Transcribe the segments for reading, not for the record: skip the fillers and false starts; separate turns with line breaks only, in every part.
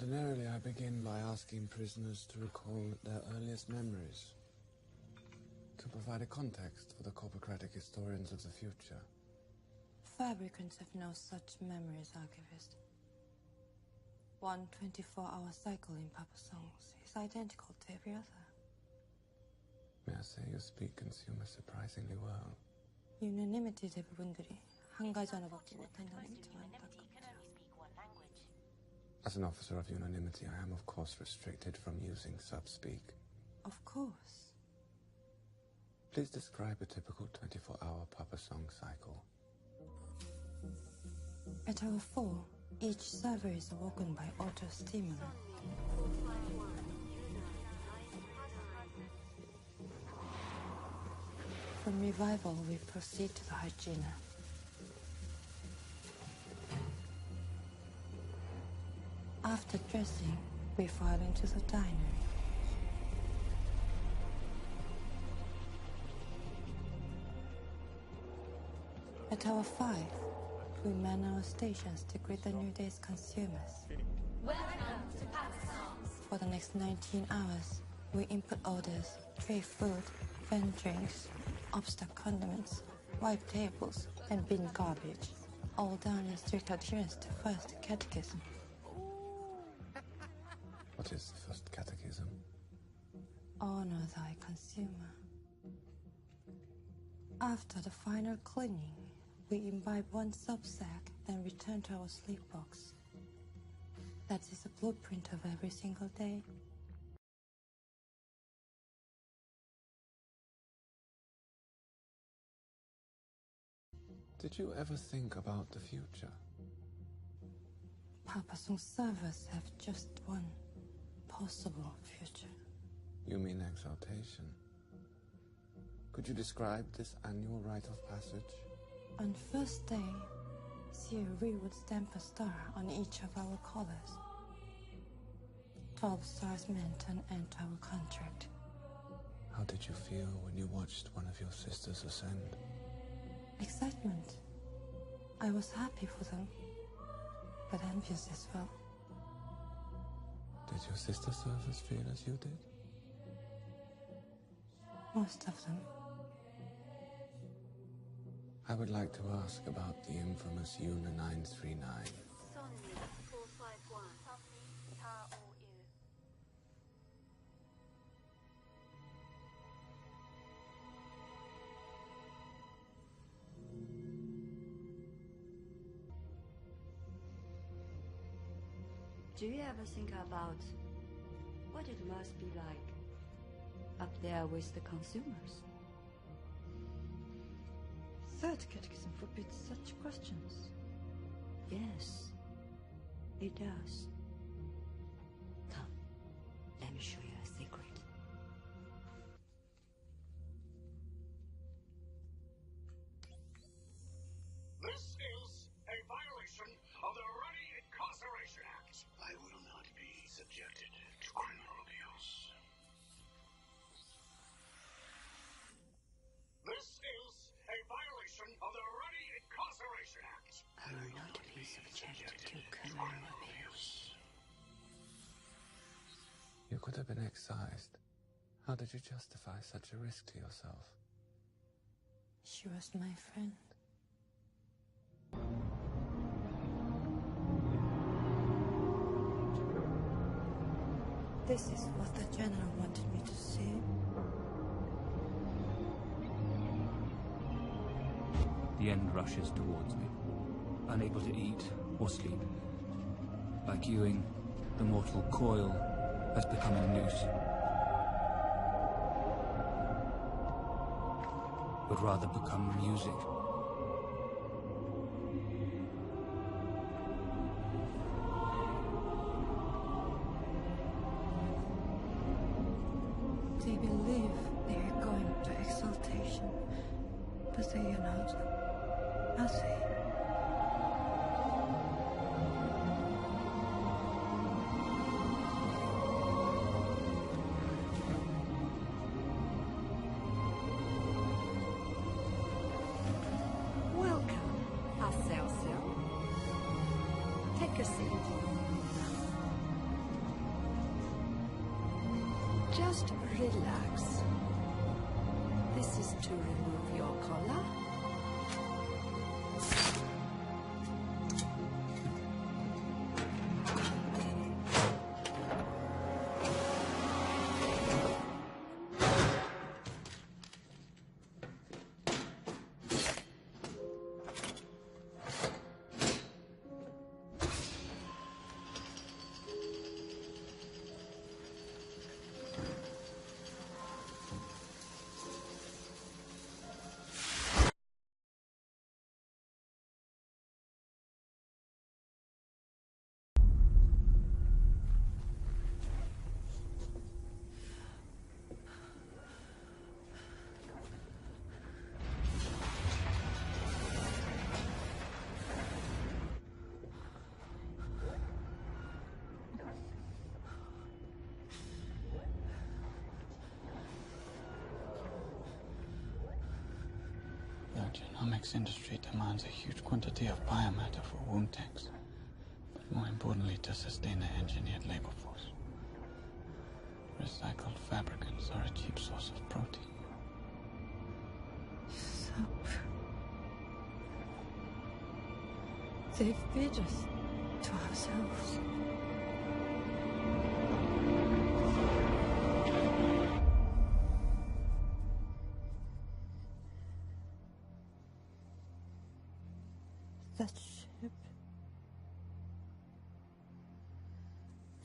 Ordinarily, I begin by asking prisoners to recall their earliest memories, to provide a context for the corpocratic historians of the future.
Fabricants have no such memories, archivist. One 24-hour cycle in Papa songs is identical to every other.
May I say you speak consumer surprisingly well.
Unanimity 대부분들이 한 가지 하나밖에 못한다는 게 참 안타깝죠.
As an officer of unanimity, I am of course restricted from using sub-speak.
Of course.
Please describe a typical 24-hour Papa song cycle.
At hour 4, each server is awoken by auto-stimulant. From revival, we proceed to the hygiena. After dressing, we file into the diner. At hour 5, we man our stations to greet the new day's consumers.
Welcome to Papa Songs.
For the next 19 hours, we input orders, tray food, vend drinks, upstock condiments, wipe tables, and bin garbage, all done in strict adherence to First Catechism.
What is the First Catechism?
Honor thy consumer. After the final cleaning, we imbibe one sub-sack, then return to our sleep box. That is a blueprint of every single day.
Did you ever think about the future?
Papa Song servers have just one possible future.
You mean exaltation? Could you describe this annual rite of passage?
On first day, CRE would stamp a star on each of our collars. 12 stars meant an end to our contract.
How did you feel when you watched one of your sisters ascend?
Excitement. I was happy for them, but envious as well.
Did your sister servers feel as you did?
Most of them.
I would like to ask about the infamous Una 939.
Sonny 451. Sonny Tao Il.
Do you ever think about what it must be like up there with the consumers?
Third Catechism forbids such questions.
Yes, it does. Come, let me show you a secret.
This is a violation of the Ready Incarceration Act. I will not be subjected to criminal abuse. This is a violation of the Ready Incarceration Act.
I will not be subjected to criminal abuse.
You could have been excised. How did you justify such a risk to yourself?
She was my friend. This is what the general wanted me to see.
The end rushes towards me, unable to eat or sleep. Like Ewing, the mortal coil has become a noose. Would rather become music.
They believe they are going to exaltation, but they are not, are they?
Welcome, Marcel. Take a seat. Just relax. This is to remove your collar.
The genomics industry demands a huge quantity of biomatter for womb tanks, but more importantly to sustain the engineered labor force. Recycled fabricants are a cheap source of protein.
So... They feed us to ourselves.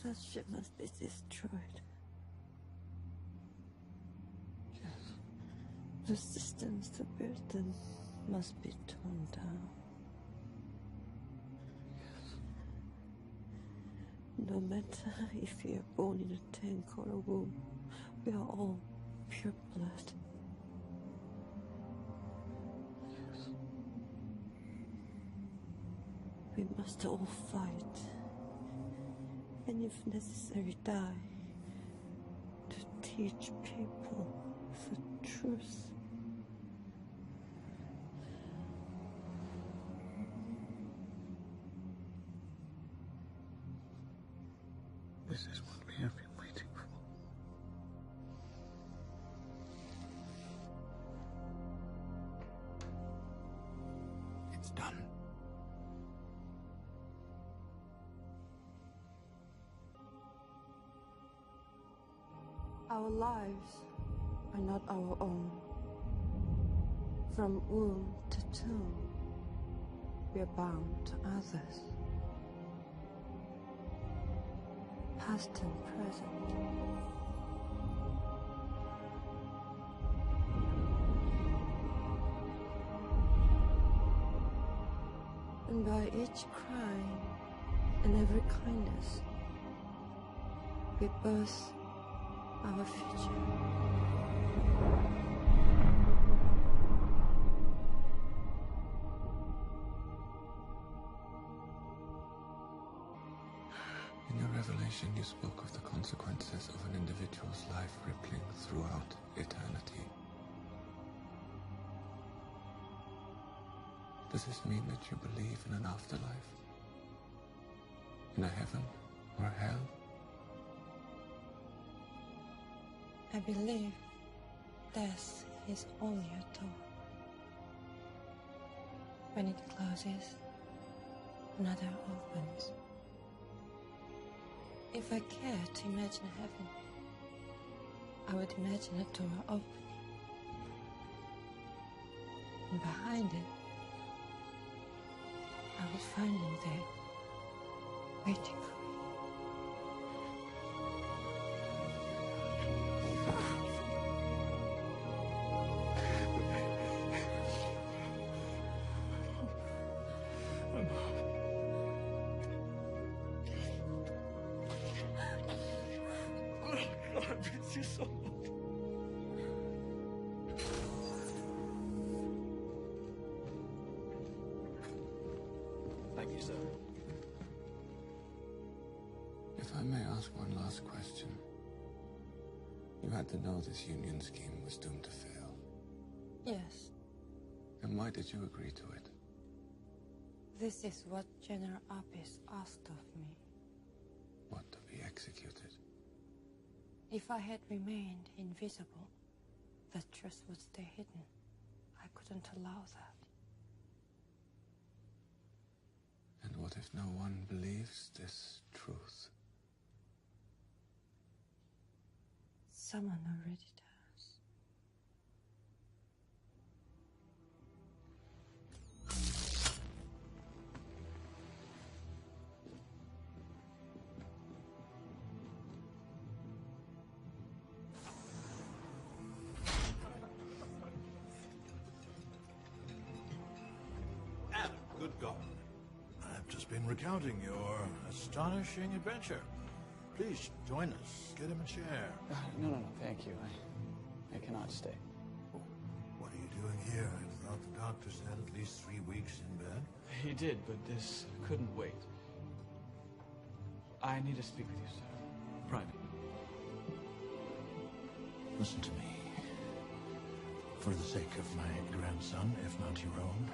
That ship must be destroyed.
Yes.
The systems that built them must be torn down.
Yes.
No matter if you're born in a tank or a womb, we are all pure blood.
Yes.
We must all fight. And if necessary, die to teach people the truth.
This is what we have been waiting for. It's done.
Our lives are not our own. From womb to tomb, we are bound to others. Past and present. And by each crime and every kindness, we birth our future.
In your revelation, you spoke of the consequences of an individual's life rippling throughout eternity. Does this mean that you believe in an afterlife? In a heaven or a hell?
I believe death is only a door. When it closes, another opens. If I care to imagine heaven, I would imagine a door opening. And behind it, I would find him there, waiting for me.
I miss you so much. Thank you, sir.
If I may ask one last question. You had to know this union scheme was doomed to fail.
Yes,
Then why did you agree to it?
this is what General Apis asked of me.
What, to be executed?
If I had remained invisible, the truth would stay hidden. I couldn't allow that.
And what if no one believes this truth?
Someone already does.
Adam, good God. I've just been recounting your astonishing adventure. Please join us. Get him a chair.
No, thank you. I cannot stay.
Oh, what are you doing here? I thought the doctor said at least 3 weeks in bed.
He did, but this couldn't wait. I need to speak with you, sir. Private.
Listen to me. For the sake of my grandson, if not your own,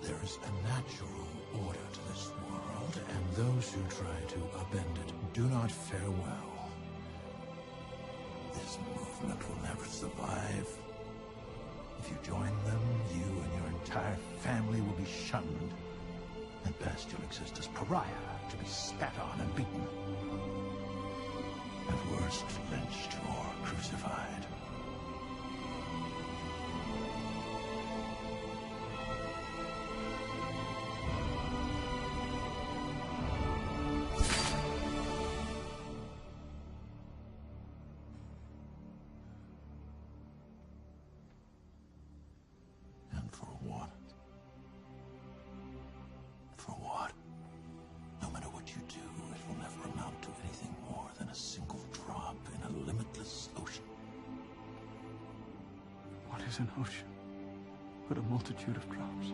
there is a natural order to this world, and those who try to upend it do not fare well. This movement will never survive. If you join them, you and your entire family will be shunned, and best you'll exist as pariah, to be spat on and beaten. At worst, lynched or crucified. And for what? For what? No matter what you do, it will never amount to anything more than a single drop in a limitless ocean.
What is an ocean but a multitude of drops?